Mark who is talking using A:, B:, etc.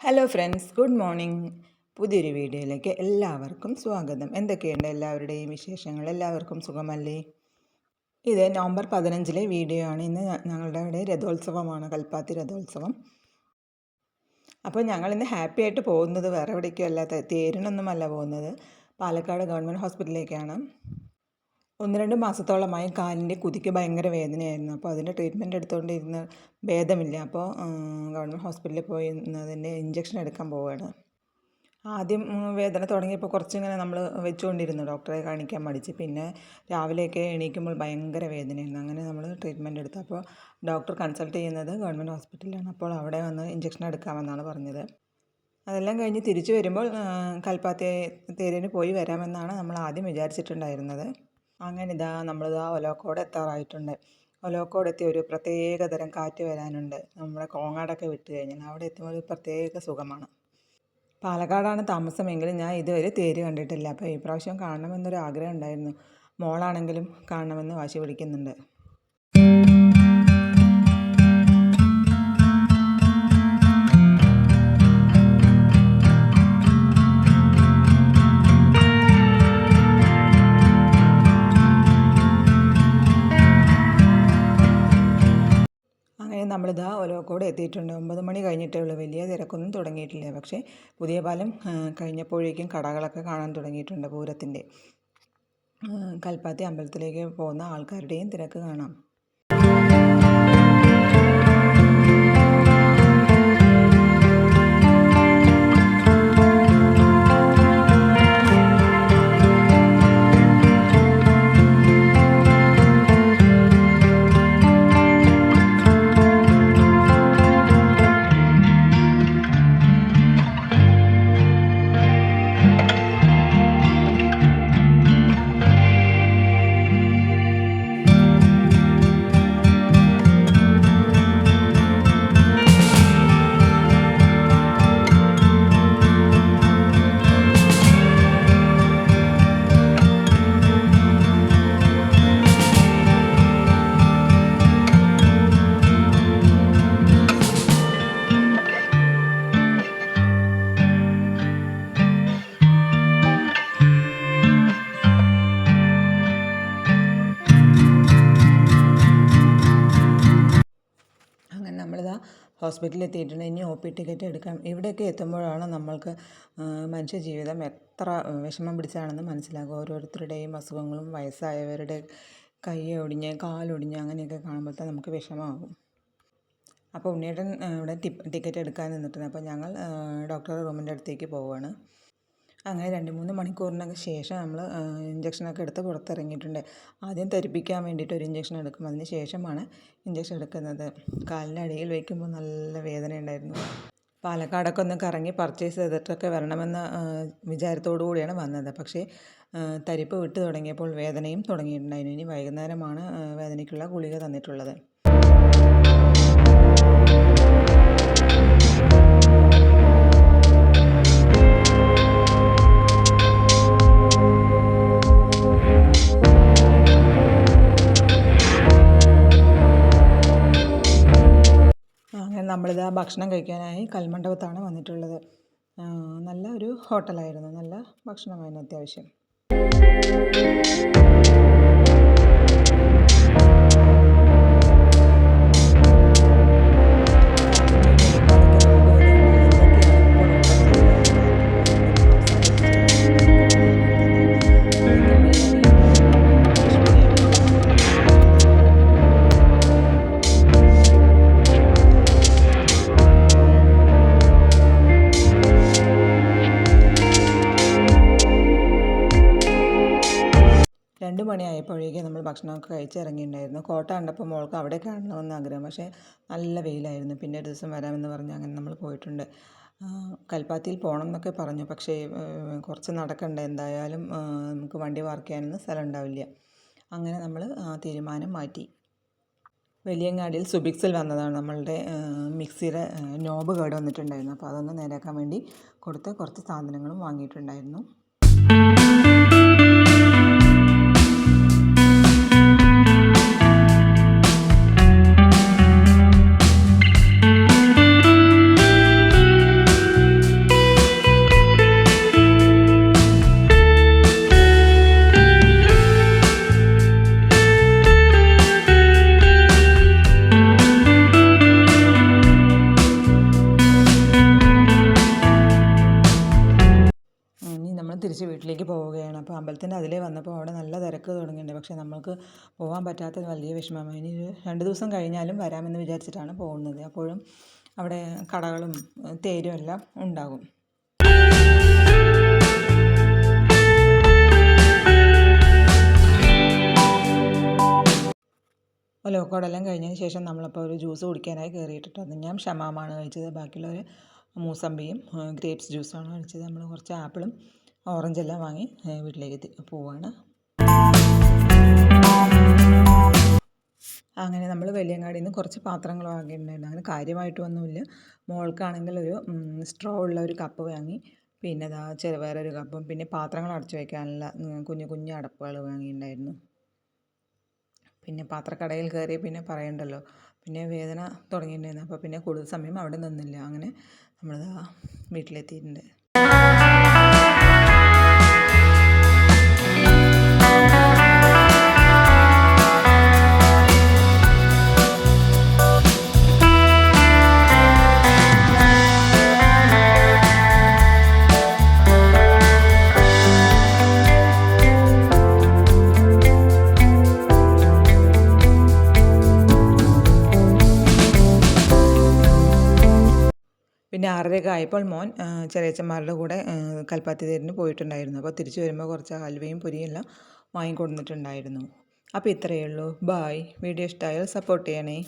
A: Hello friends, good morning. പുതിയൊരു വീഡിയോയിലേക്ക് എല്ലാവർക്കും സ്വാഗതം. എന്തൊക്കെയുണ്ട് എല്ലാവരുടെയും വിശേഷങ്ങൾ? എല്ലാവർക്കും സുഖമല്ലേ? ഇത് നവംബർ 15 വീഡിയോ ആണ്. ഇന്ന് ഞങ്ങളുടെ ഇവിടെ രഥോത്സവമാണ്, കൽപ്പാത്തി രഥോത്സവം. അപ്പോൾ ഞങ്ങളിന്ന് ഹാപ്പി ആയിട്ട് പോകുന്നത് വേറെ എവിടേക്കും അല്ല, തേരിനൊന്നുമല്ല പോകുന്നത്, പാലക്കാട് ഗവൺമെൻറ് ഹോസ്പിറ്റലിലേക്കാണ്. 1-2 മാസത്തോളമായി കാലിൻ്റെ കുതിക്ക് ഭയങ്കര വേദനയായിരുന്നു. അപ്പോൾ അതിൻ്റെ ട്രീറ്റ്മെൻറ്റ് എടുത്തുകൊണ്ടിരുന്ന് ഭേദമില്ല. അപ്പോൾ ഗവൺമെൻറ് ഹോസ്പിറ്റലിൽ പോയി അതിൻ്റെ ഇഞ്ചക്ഷൻ എടുക്കാൻ പോവുകയാണ്. ആദ്യം വേദന തുടങ്ങിയപ്പോൾ കുറച്ചിങ്ങനെ നമ്മൾ വെച്ചുകൊണ്ടിരുന്നു, ഡോക്ടറെ കാണിക്കാൻ മടിച്ച്. പിന്നെ രാവിലെയൊക്കെ എണീക്കുമ്പോൾ ഭയങ്കര വേദനയായിരുന്നു. അങ്ങനെ നമ്മൾ ട്രീറ്റ്മെൻറ്റ് എടുത്തു. അപ്പോൾ ഡോക്ടർ കൺസൾട്ട് ചെയ്യുന്നത് ഗവൺമെൻറ് ഹോസ്പിറ്റലിലാണ്. അപ്പോൾ അവിടെ വന്ന് ഇഞ്ചക്ഷൻ എടുക്കാമെന്നാണ് പറഞ്ഞത്. അതെല്ലാം കഴിഞ്ഞ് തിരിച്ചു വരുമ്പോൾ കൽപ്പാത്തി തേരിന് പോയി വരാമെന്നാണ് നമ്മൾ ആദ്യം വിചാരിച്ചിട്ടുണ്ടായിരുന്നത്. അങ്ങനെ നമ്മളിതാ ഒലോക്കോട് എത്താറായിട്ടുണ്ട്. ഒലോക്കോട് എത്തി ഒരു പ്രത്യേക തരം കാറ്റ് വരാനുണ്ട്. നമ്മളെ കോങ്ങാടൊക്കെ വിട്ട് കഴിഞ്ഞാൽ അവിടെ എത്തുമ്പോൾ ഒരു പ്രത്യേക സുഖമാണ്. പാലക്കാടാണ് താമസമെങ്കിലും ഞാൻ ഇതുവരെ തേര് കണ്ടിട്ടില്ല. അപ്പോൾ ഈ പ്രാവശ്യം കാണണമെന്നൊരു ആഗ്രഹം ഉണ്ടായിരുന്നു. മോളാണെങ്കിലും കാണണമെന്ന് വാശി പിടിക്കുന്നുണ്ട്. നമ്മളിതാ ഒലോക്കോട് എത്തിയിട്ടുണ്ട്. 9 മണി കഴിഞ്ഞിട്ടേ ഉള്ളൂ. വലിയ തിരക്കൊന്നും തുടങ്ങിയിട്ടില്ല. പക്ഷേ പുതിയ പാലം കഴിഞ്ഞപ്പോഴേക്കും കടകളൊക്കെ കാണാൻ തുടങ്ങിയിട്ടുണ്ട്. പൂരത്തിൻ്റെ കൽപ്പാത്തി അമ്പലത്തിലേക്ക് പോകുന്ന ആൾക്കാരുടെയും തിരക്ക് കാണാം. നമ്മളിതാ ഹോസ്പിറ്റലിൽ എത്തിയിട്ടുണ്ട്. ഇനി OP ടിക്കറ്റ് എടുക്കാം. ഇവിടെയൊക്കെ എത്തുമ്പോഴാണ് നമ്മൾക്ക് മനുഷ്യജീവിതം എത്ര വിഷമം പിടിച്ചാണെന്ന് മനസ്സിലാകും. ഓരോരുത്തരുടെയും അസുഖങ്ങളും വയസ്സായവരുടെ കൈ ഒടിഞ്ഞ് കാലൊടിഞ്ഞ് അങ്ങനെയൊക്കെ കാണുമ്പോഴത്തെ നമുക്ക് വിഷമമാകും. അപ്പോൾ ഉണ്ണിയേട്ടൻ ഇവിടെ ടിക്കറ്റ് എടുക്കാൻ നിന്നിട്ടുണ്ട്. അപ്പോൾ ഞങ്ങൾ ഡോക്ടറുടെ റൂമിൻ്റെ അടുത്തേക്ക് പോവുകയാണ്. അങ്ങനെ 2-3 മണിക്കൂറിനൊക്കെ ശേഷം നമ്മൾ ഇഞ്ചക്ഷനൊക്കെ എടുത്ത് പുറത്തിറങ്ങിയിട്ടുണ്ട്. ആദ്യം ധരിപ്പിക്കാൻ വേണ്ടിയിട്ട് ഒരു ഇഞ്ചക്ഷൻ എടുക്കും. അതിന് ശേഷമാണ് ഇഞ്ചക്ഷൻ എടുക്കുന്നത്. കാലിൻ്റെ അടിയിൽ വയ്ക്കുമ്പോൾ നല്ല വേദന ഉണ്ടായിരുന്നു. പാലക്കാടൊക്കെ ഒന്ന് കറങ്ങി പർച്ചേസ് ചെയ്തിട്ടൊക്കെ വരണമെന്ന വിചാരത്തോടു കൂടിയാണ് വന്നത്. പക്ഷേ തരിപ്പ് വിട്ട് തുടങ്ങിയപ്പോൾ വേദനയും തുടങ്ങിയിട്ടുണ്ടായിരുന്നു. ഇനി വൈകുന്നേരമാണ് വേദനയ്ക്കുള്ള ഗുളിക തന്നിട്ടുള്ളത്. നമ്മളിതാ ഭക്ഷണം കഴിക്കാനായി കൽമണ്ഡപത്താണ് വന്നിട്ടുള്ളത്. നല്ല ഒരു ഹോട്ടലായിരുന്നു. നല്ല ഭക്ഷണമായിരുന്നു അത്യാവശ്യം. മണിയായപ്പോഴേക്കും നമ്മൾ ഭക്ഷണമൊക്കെ കഴിച്ച് ഇറങ്ങിയിട്ടുണ്ടായിരുന്നു. കോട്ട കണ്ടപ്പോൾ മോൾക്ക് അവിടെ കാണണമെന്ന് ആഗ്രഹം. പക്ഷേ നല്ല വെയിലായിരുന്നു. പിന്നെ ഒരു ദിവസം വരാമെന്ന് പറഞ്ഞ് അങ്ങനെ നമ്മൾ പോയിട്ടുണ്ട്. കൽപ്പാത്തിയിൽ പോകണം എന്നൊക്കെ പറഞ്ഞു. പക്ഷേ കുറച്ച് നടക്കണ്ട, എന്തായാലും നമുക്ക് വണ്ടി പാർക്ക് ചെയ്യാനൊന്നും സ്ഥലം ഉണ്ടാവില്ല. അങ്ങനെ നമ്മൾ തീരുമാനം മാറ്റി. വലിയങ്ങാടിയിൽ സുബിക്സിൽ വന്നതാണ്. നമ്മളുടെ മിക്സിയുടെ നോബ് കേട് വന്നിട്ടുണ്ടായിരുന്നു. അപ്പോൾ അതൊന്ന് നേരാക്കാൻ വേണ്ടി കൊടുത്ത് കുറച്ച് സാധനങ്ങളും വാങ്ങിയിട്ടുണ്ടായിരുന്നു. തിരിച്ച് വീട്ടിലേക്ക് പോവുകയാണ്. അപ്പോൾ അമ്പലത്തിൻ്റെ അതിലേ വന്നപ്പോൾ അവിടെ നല്ല തിരക്ക് തുടങ്ങിയിട്ടുണ്ട്. പക്ഷേ നമ്മൾക്ക് പോകാൻ പറ്റാത്തത് വലിയ വിഷമമായി. ഇനി 2 ദിവസം കഴിഞ്ഞാലും വരാമെന്ന് വിചാരിച്ചിട്ടാണ് പോകുന്നത്. അപ്പോഴും അവിടെ കടകളും തേരും എല്ലാം ഉണ്ടാകും. ലോക്കോടെല്ലാം കഴിഞ്ഞതിന് ശേഷം നമ്മളപ്പോൾ ഒരു ജ്യൂസ് കുടിക്കാനായി കയറിയിട്ടുണ്ട്. ഞാൻ ഷമാമാണ് കഴിച്ചത്. ബാക്കിയുള്ളവർ മൂസമ്പിയും ഗ്രേപ്സ് ജ്യൂസാണ് കഴിച്ചത്. നമ്മൾ കുറച്ച് ആപ്പിളും ഓറഞ്ചെല്ലാം വാങ്ങി വീട്ടിലേക്ക് പോവാണ്. അങ്ങനെ നമ്മൾ വലിയങ്ങാടിയിൽ നിന്ന് കുറച്ച് പാത്രങ്ങൾ വാങ്ങിയിട്ടുണ്ടായിരുന്നു. അങ്ങനെ കാര്യമായിട്ടൊന്നുമില്ല. മോൾക്കാണെങ്കിൽ ഒരു സ്ട്രോ ഉള്ള ഒരു കപ്പ് വാങ്ങി. പിന്നെ വേറൊരു കപ്പും പിന്നെ പാത്രങ്ങൾ അടച്ചു വയ്ക്കാനുള്ള കുഞ്ഞു കുഞ്ഞു അടപ്പുകൾ വാങ്ങിയിട്ടുണ്ടായിരുന്നു. പിന്നെ പാത്രക്കടയിൽ കയറി പിന്നെ പറയണ്ടല്ലോ, പിന്നെ വേദന തുടങ്ങിയിട്ടുണ്ടായിരുന്നു. അപ്പോൾ പിന്നെ കൂടുതൽ സമയം അവിടെ നിന്നില്ല. അങ്ങനെ നമ്മൾ വീട്ടിലെത്തിയിട്ടുണ്ട്. പിന്നെ 6:30 ആയപ്പോൾ മോൻ ചെറിയച്ഛന്മാരുടെ കൂടെ കൽപ്പാത്തി തേരിന് പോയിട്ടുണ്ടായിരുന്നു. അപ്പോൾ തിരിച്ചു വരുമ്പോൾ കുറച്ച് ഹൽവയും പൊരിയും എല്ലാം വാങ്ങിക്കൊണ്ടുവന്നിട്ടുണ്ടായിരുന്നു. അപ്പോൾ ഇത്രയേ ഉള്ളൂ. ബായ്. വീഡിയോ ഇഷ്ടമായാൽ സപ്പോർട്ട് ചെയ്യണേ.